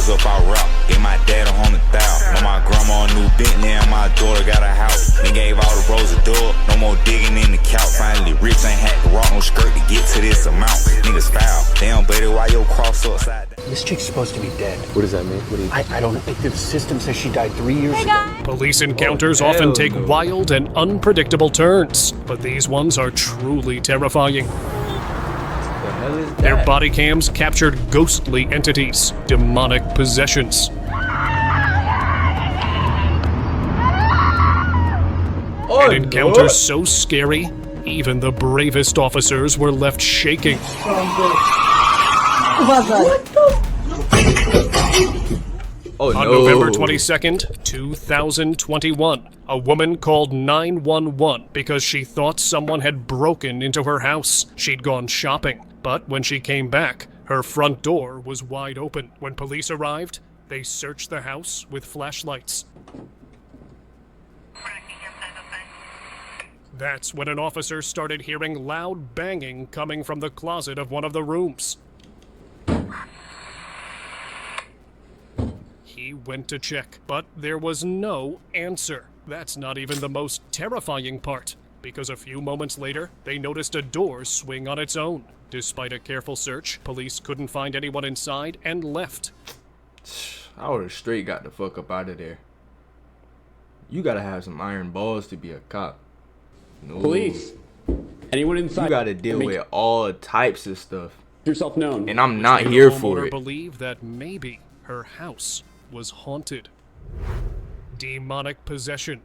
was up, I rap. Gave my dad $100,000. On my grandma a new Bentley and my daughter got a house. Then gave all the bros a door. No more digging in the couch. Finally rich, ain't had to rock no skirt to get to this amount. Niggas foul. Damn, buddy, why your cross upside down? This chick's supposed to be dead. What does that mean? What do you I don't know. The system says she died 3 years ago. Police encounters often take wild and unpredictable turns, but these ones are truly terrifying. Their body cams captured ghostly entities, demonic possessions. An encounter so scary, even the bravest officers were left shaking. On November 22nd, 2021, a woman called 911 because she thought someone had broken into her house. She'd gone shopping, but when she came back, her front door was wide open. When police arrived, they searched the house with flashlights. That's when an officer started hearing loud banging coming from the closet of one of the rooms. He went to check, but there was no answer. That's not even the most terrifying part, because a few moments later, they noticed a door swing on its own. Despite a careful search, police couldn't find anyone inside and left. I would've straight got the fuck up out of there. You gotta have some iron balls to be a cop. No. Police. Anyone inside? You gotta deal with all types of stuff. Yourself known. And I'm not here for it. Believe that maybe her house was haunted. Demonic possession.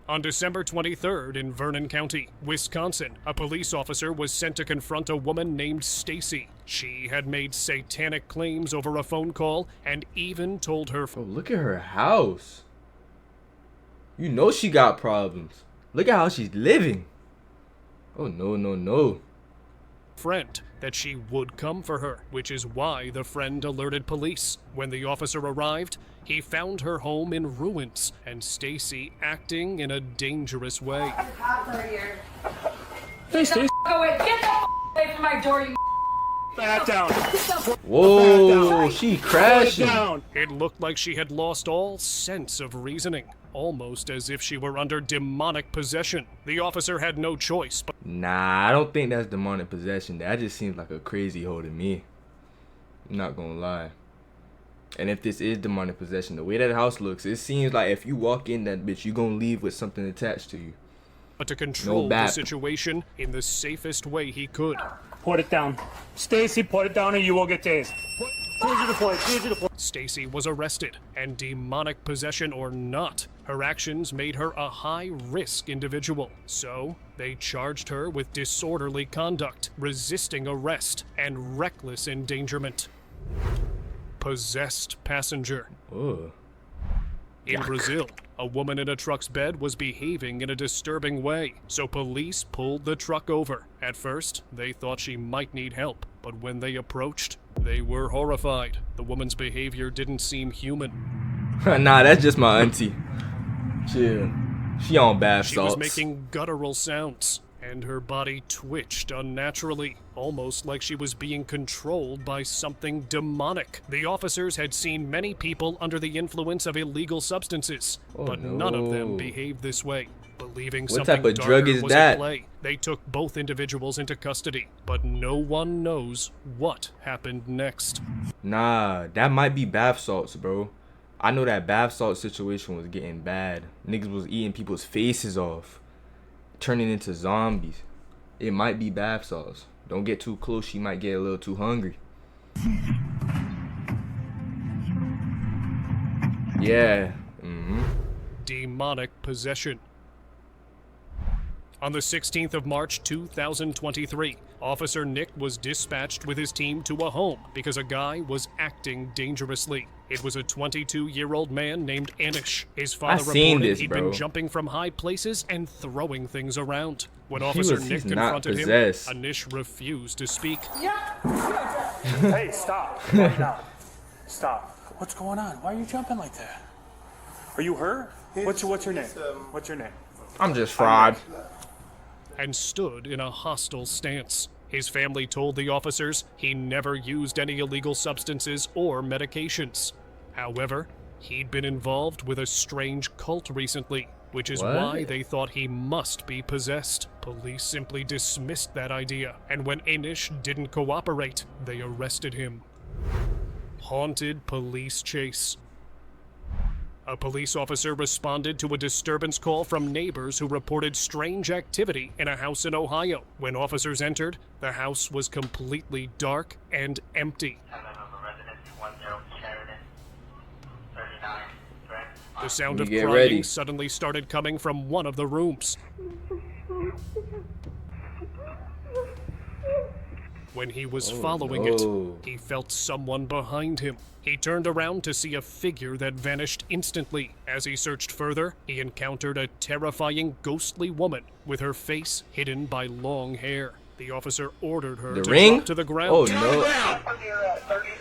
On December 23rd in Vernon County, Wisconsin, a police officer was sent to confront a woman named Stacy. She had made satanic claims over a phone call and even told her... Oh, look at her house. You know she got problems. Look at how she's living. Oh, no, no, no. Friend that she would come for her, which is why the friend alerted police. When the officer arrived, he found her home in ruins and Stacy acting in a dangerous way. Hey, Stacy. Get the away from my door, you Back down. Whoa, she crashing. It looked like she had lost all sense of reasoning, almost as if she were under demonic possession. The officer had no choice, but... Nah, I don't think that's demonic possession. That just seems like a crazy hoe to me. I'm not gonna lie. And if this is demonic possession, the way that house looks, it seems like if you walk in that bitch, you gonna leave with something attached to you. But to control the situation in the safest way he could. Put it down. Stacy, put it down or you will get tased. Stacy was arrested, and demonic possession or not, her actions made her a high-risk individual. So, they charged her with disorderly conduct, resisting arrest, and reckless endangerment. Possessed passenger. Ugh. In Brazil, a woman in a truck's bed was behaving in a disturbing way, so police pulled the truck over. At first, they thought she might need help, but when they approached, they were horrified. The woman's behavior didn't seem human. Nah, that's just my auntie. Chill. She on bath salts. She was making guttural sounds, and her body twitched unnaturally, almost like she was being controlled by something demonic. The officers had seen many people under the influence of illegal substances, but none of them behaved this way. Believing what type of drug is was that? at play, they took both individuals into custody, but no one knows what happened next. Nah, that might be bath salts, bro. I know that bath salt situation was getting bad. Niggas was eating people's faces off, turning into zombies. It might be bath salts. Don't get too close, she might get a little too hungry. Yeah. Demonic possession. On the 16th of March 2023, Officer Nick was dispatched with his team to a home because a guy was acting dangerously. It was a 22-year-old man named Anish. His father reported he'd been jumping from high places and throwing things around. When Officer Nick confronted him, Anish refused to speak. Hey, stop. Right now. Stop. What's going on? Why are you jumping like that? Are you her? What's your name? What's your name? I'm just fried. And stood in a hostile stance. His family told the officers he never used any illegal substances or medications. However, he'd been involved with a strange cult recently, which is why they thought he must be possessed. Police simply dismissed that idea, and when Anish didn't cooperate, they arrested him. Haunted police chase. A police officer responded to a disturbance call from neighbors who reported strange activity in a house in Ohio. When officers entered, the house was completely dark and empty. The sound of crying suddenly started coming from one of the rooms. When he was following it, he felt someone behind him. He turned around to see a figure that vanished instantly. As he searched further, he encountered a terrifying ghostly woman with her face hidden by long hair. The officer ordered her to drop to the ground. Oh no.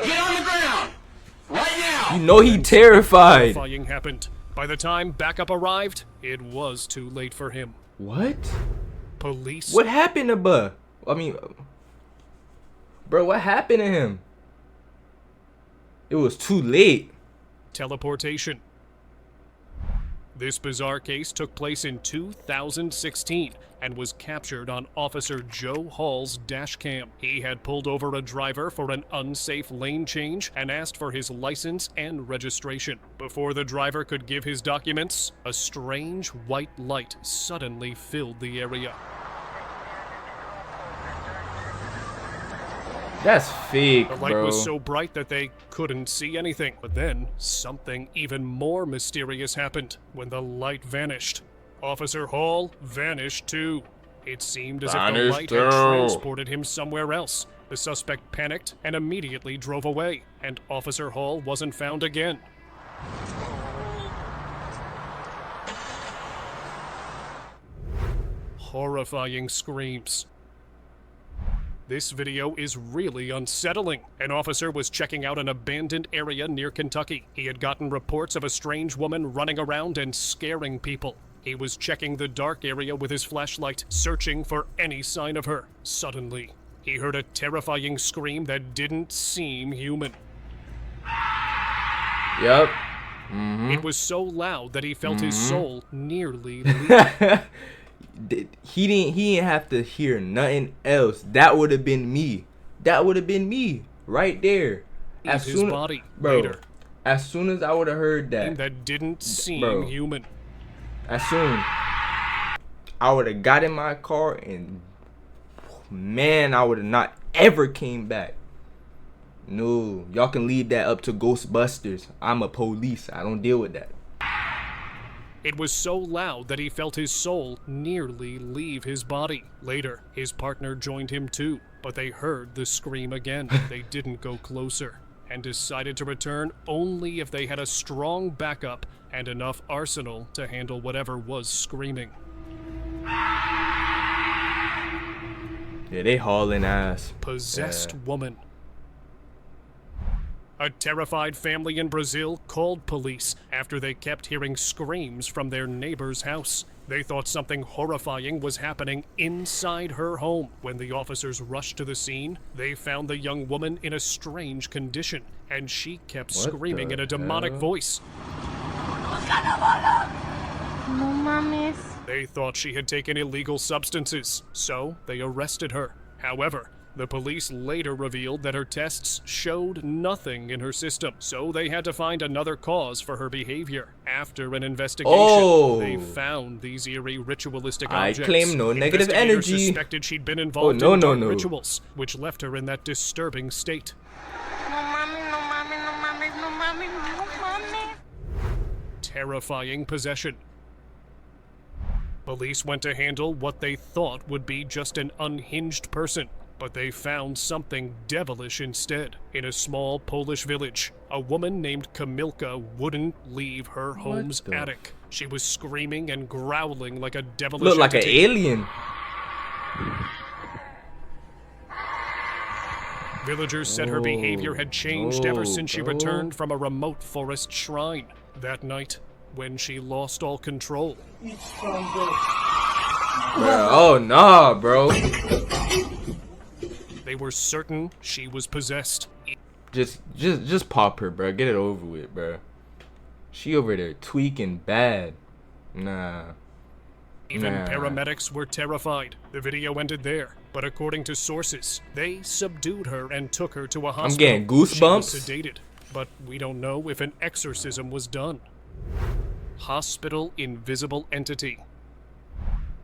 Get on the ground! Right now! You know he terrified. Terrifying happened. By the time backup arrived, it was too late for him. What? Police. What happened to bro, what happened to him? It was too late. Teleportation. This bizarre case took place in 2016 and was captured on Officer Joe Hall's dash cam. He had pulled over a driver for an unsafe lane change and asked for his license and registration. Before the driver could give his documents, a strange white light suddenly filled the area. That's fake, The light bro. was so bright that they couldn't see anything. But then, something even more mysterious happened when the light vanished. Officer Hall vanished too. It seemed as if the light had transported him somewhere else. The suspect panicked and immediately drove away, and Officer Hall wasn't found again. Horrifying screams. This video is really unsettling. An officer was checking out an abandoned area near Kentucky. He had gotten reports of a strange woman running around and scaring people. He was checking the dark area with his flashlight, searching for any sign of her. Suddenly, he heard a terrifying scream that didn't seem human. Yep. It was so loud that he felt his soul nearly leave. He didn't have to hear nothing else. That would have been me. That would have been me right there. As his soon body bro, later. as soon as I would have heard that, That didn't seem human. as soon I would have got in my car and man, I would have not ever came back. No, y'all can leave that up to Ghostbusters. I'm a police. I don't deal with that. It was so loud that he felt his soul nearly leave his body. Later, his partner joined him too, but they heard the scream again. They didn't go closer and decided to return only if they had a strong backup and enough arsenal to handle whatever was screaming. Yeah, they hauling ass. Possessed woman. A terrified family in Brazil called police after they kept hearing screams from their neighbor's house. They thought something horrifying was happening inside her home. When the officers rushed to the scene, they found the young woman in a strange condition, and she kept screaming in a demonic voice. No mames. They thought she had taken illegal substances, so they arrested her. However, the police later revealed that her tests showed nothing in her system, so they had to find another cause for her behavior. After an investigation, they found these eerie ritualistic objects. I claim no negative Investigators energy. suspected she'd been involved in dark rituals, which left her in that disturbing state. No mames, no mames, no mames, no mames, no mames. Terrifying possession. Police went to handle what they thought would be just an unhinged person, but they found something devilish instead. In a small Polish village, a woman named Kamilka wouldn't leave her home's attic. She was screaming and growling like a devilish Looked like an entity. alien. Villagers said her behavior had changed ever since she returned from a remote forest shrine. That night, when she lost all control, Bro, oh nah, bro. They were certain she was possessed. Just pop her, bro. Get it over with, bro. She over there tweaking bad. Nah. Even paramedics were terrified. The video ended there, but according to sources, they subdued her and took her to a hospital. I'm getting goosebumps. She was sedated, but we don't know if an exorcism was done. Hospital invisible entity.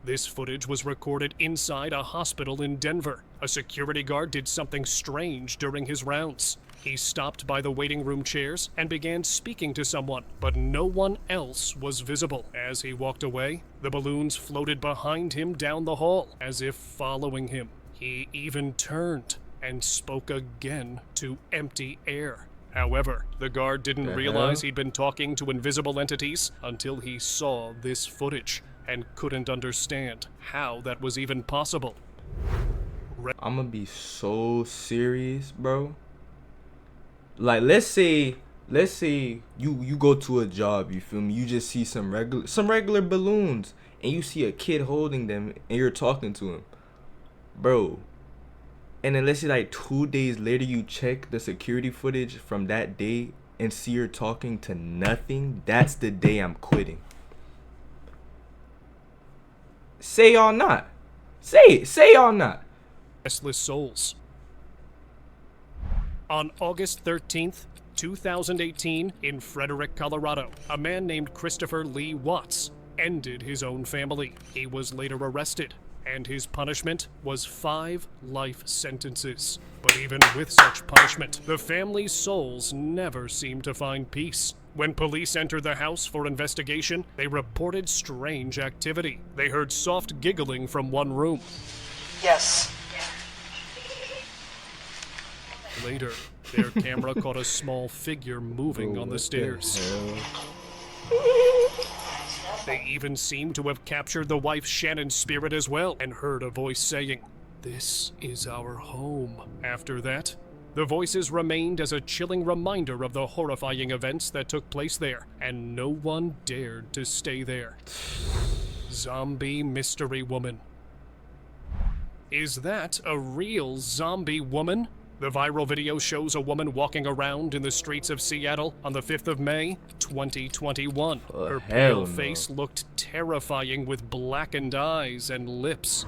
This footage was recorded inside a hospital in Denver. A security guard did something strange during his rounds. He stopped by the waiting room chairs and began speaking to someone, but no one else was visible. As he walked away, the balloons floated behind him down the hall, as if following him. He even turned and spoke again to empty air. However, the guard didn't realize he'd been talking to invisible entities until he saw this footage and couldn't understand how that was even possible. I'm gonna be so serious, bro. Like, let's say you go to a job, you feel me? You just see some regular balloons and you see a kid holding them and you're talking to him, bro. And then let's say like 2 days later you check the security footage from that day and see you're talking to nothing. That's the day I'm quitting. Say y'all not. Say y'all not. Restless souls. On August 13th, 2018, in Frederick, Colorado, a man named Christopher Lee Watts ended his own family. He was later arrested, and his punishment was 5 life sentences. But even with such punishment, the family's souls never seemed to find peace. When police entered the house for investigation, they reported strange activity. They heard soft giggling from one room. Yes. Later, their camera caught a small figure moving on the stairs. They even seemed to have captured the wife Shannon's spirit as well, and heard a voice saying, "This is our home." After that, the voices remained as a chilling reminder of the horrifying events that took place there, and no one dared to stay there. Zombie Mystery Woman. Is that a real zombie woman? The viral video shows a woman walking around in the streets of Seattle on the 5th of May, 2021. Her pale face looked terrifying with blackened eyes and lips.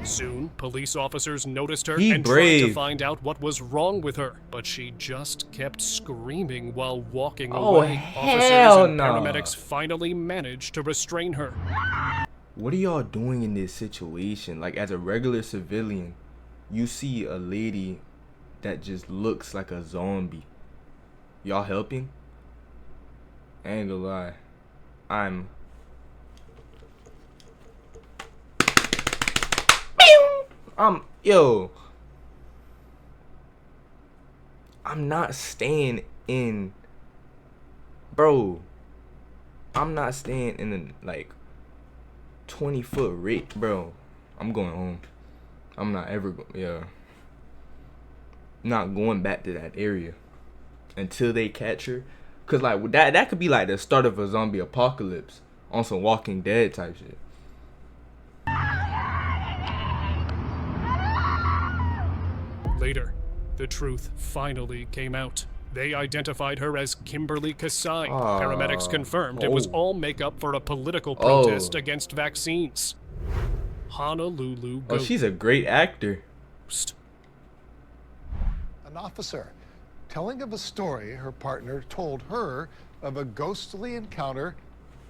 Soon, police officers noticed her and tried to find out what was wrong with her, but she just kept screaming while walking away. Officers and paramedics finally managed to restrain her. What are y'all doing in this situation? Like, as a regular civilian, you see a lady that just looks like a zombie. Y'all helping? I ain't gonna lie. I'm not staying in, bro. I'm not staying in a, like, 20-foot rate, bro. I'm going home. I'm not ever not going back to that area until they catch her. Cause like that could be like the start of a zombie apocalypse on some Walking Dead type shit. Later, the truth finally came out. They identified her as Kimberly Kasai. Paramedics confirmed it was all makeup for a political protest against vaccines. Honolulu Ghost. She's a great actor. An officer telling of a story her partner told her of a ghostly encounter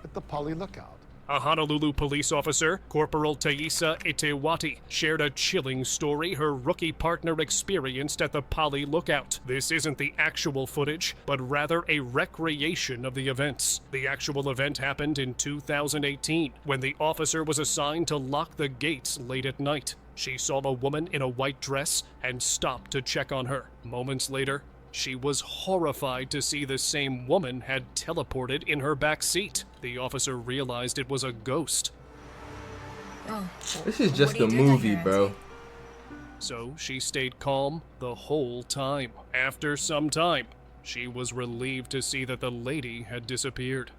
at the Poly Lookout. A Honolulu police officer, Corporal Taisa Itewati, shared a chilling story her rookie partner experienced at the Poly Lookout. This isn't the actual footage, but rather a recreation of the events. The actual event happened in 2018, when the officer was assigned to lock the gates late at night. She saw a woman in a white dress and stopped to check on her. Moments later, she was horrified to see the same woman had teleported in her back seat. The officer realized it was a ghost. This is just a movie, bro. So she stayed calm the whole time. After some time, she was relieved to see that the lady had disappeared.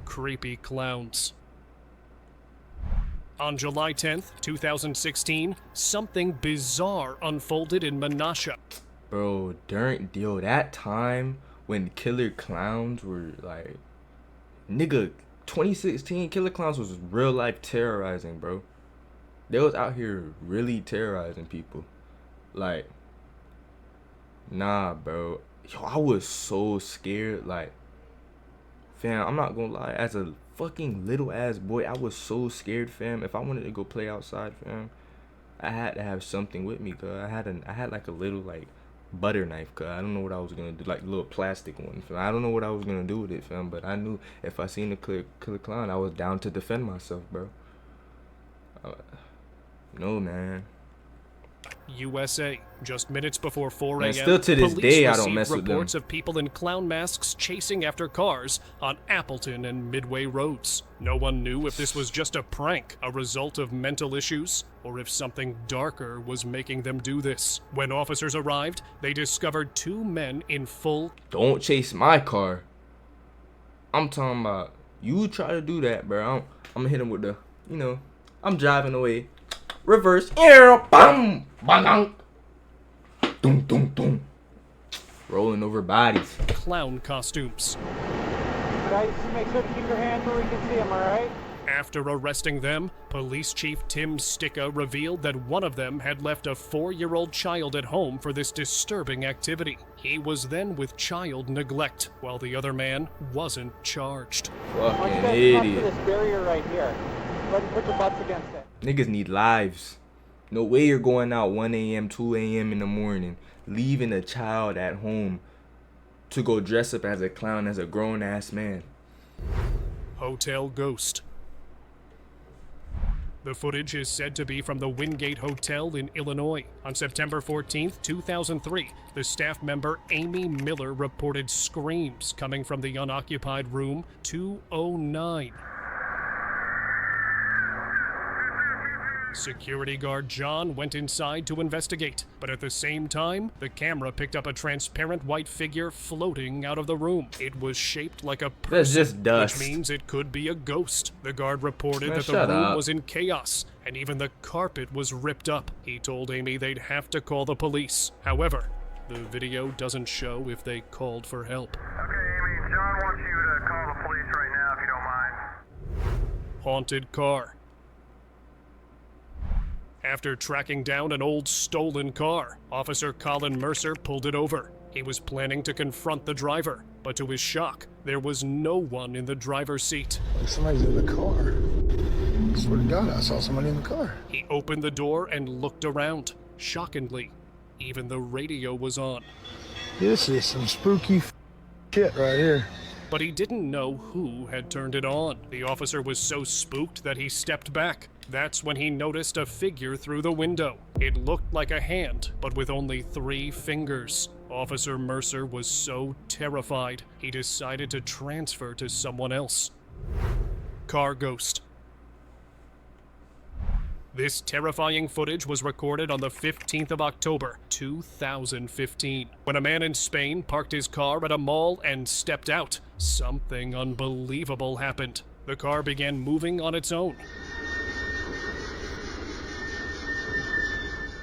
Creepy clowns. On July 10th, 2016, something bizarre unfolded in Menasha. Bro, that time when killer clowns were like, nigga, 2016 killer clowns was real life terrorizing, bro. They was out here really terrorizing people. Like, nah, bro. Yo, I was so scared. Like, fam, I'm not gonna lie. As a fucking little ass boy, I was so scared, fam. If I wanted to go play outside, fam, I had to have something with me, cause I had like a little like butter knife, cause I don't know what I was gonna do, like a little plastic one, fam. I don't know what I was gonna do with it, fam. But I knew if I seen a killer clown, I was down to defend myself, bro. No, man. USA. Just minutes before 4 a.m., still to this day, I don't mess with them. reports of people in clown masks chasing after cars on Appleton and Midway roads. No one knew if this was just a prank, a result of mental issues, or if something darker was making them do this. When officers arrived, they discovered 2 men in full... Don't chase my car. I'm talking about, you try to do that, bro. I'm gonna hit him with the, you know, I'm driving away. Reverse, bam, bang, doom, doom, doom. Rolling over bodies. Clown costumes. Guys, make sure to keep your hands where we can see them, all right? After arresting them, Police Chief Tim Sticka revealed that one of them had left a 4-year-old child at home for this disturbing activity. He was then with child neglect, while the other man wasn't charged. Fucking idiot. This barrier right here. Go ahead and put your butts against it. Niggas need lives. No way you're going out 1 a.m., 2 a.m. in the morning, leaving a child at home to go dress up as a clown as a grown-ass man. Hotel Ghost. The footage is said to be from the Wingate Hotel in Illinois. On September 14, 2003, the staff member Amy Miller reported screams coming from the unoccupied room 209. Security guard John went inside to investigate, but at the same time, the camera picked up a transparent white figure floating out of the room. It was shaped like a person, That's just dust. which means it could be a ghost. The guard reported that the shut room up. was in chaos, and even the carpet was ripped up. He told Amy they'd have to call the police. However, the video doesn't show if they called for help. Okay, Amy, John wants you to call the police right now if you don't mind. Haunted car. After tracking down an old stolen car, Officer Colin Mercer pulled it over. He was planning to confront the driver, but to his shock, there was no one in the driver's seat. Like somebody's in the car. I swear to God, I saw somebody in the car. He opened the door and looked around. Shockingly, even the radio was on. This is some spooky shit right here. But he didn't know who had turned it on. The officer was so spooked that he stepped back. That's when he noticed a figure through the window. It looked like a hand, but with only 3 fingers. Officer Mercer was so terrified, he decided to transfer to someone else. Car Ghost. This terrifying footage was recorded on the 15th of October, 2015. When a man in Spain parked his car at a mall and stepped out, something unbelievable happened. The car began moving on its own,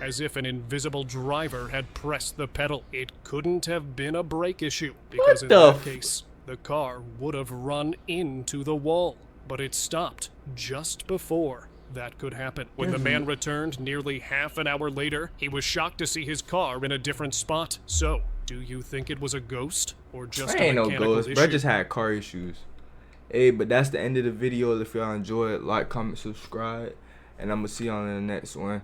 as if an invisible driver had pressed the pedal. It couldn't have been a brake issue, because in that case, the car would have run into the wall. But it stopped just before that could happen. When the man returned nearly half an hour later, he was shocked to see his car in a different spot. So, do you think it was a ghost or just a mechanical issue? Ain't no ghost, bro. I just had car issues. Hey, but that's the end of the video. If y'all enjoy it, like, comment, subscribe, and I'm gonna see y'all in the next one.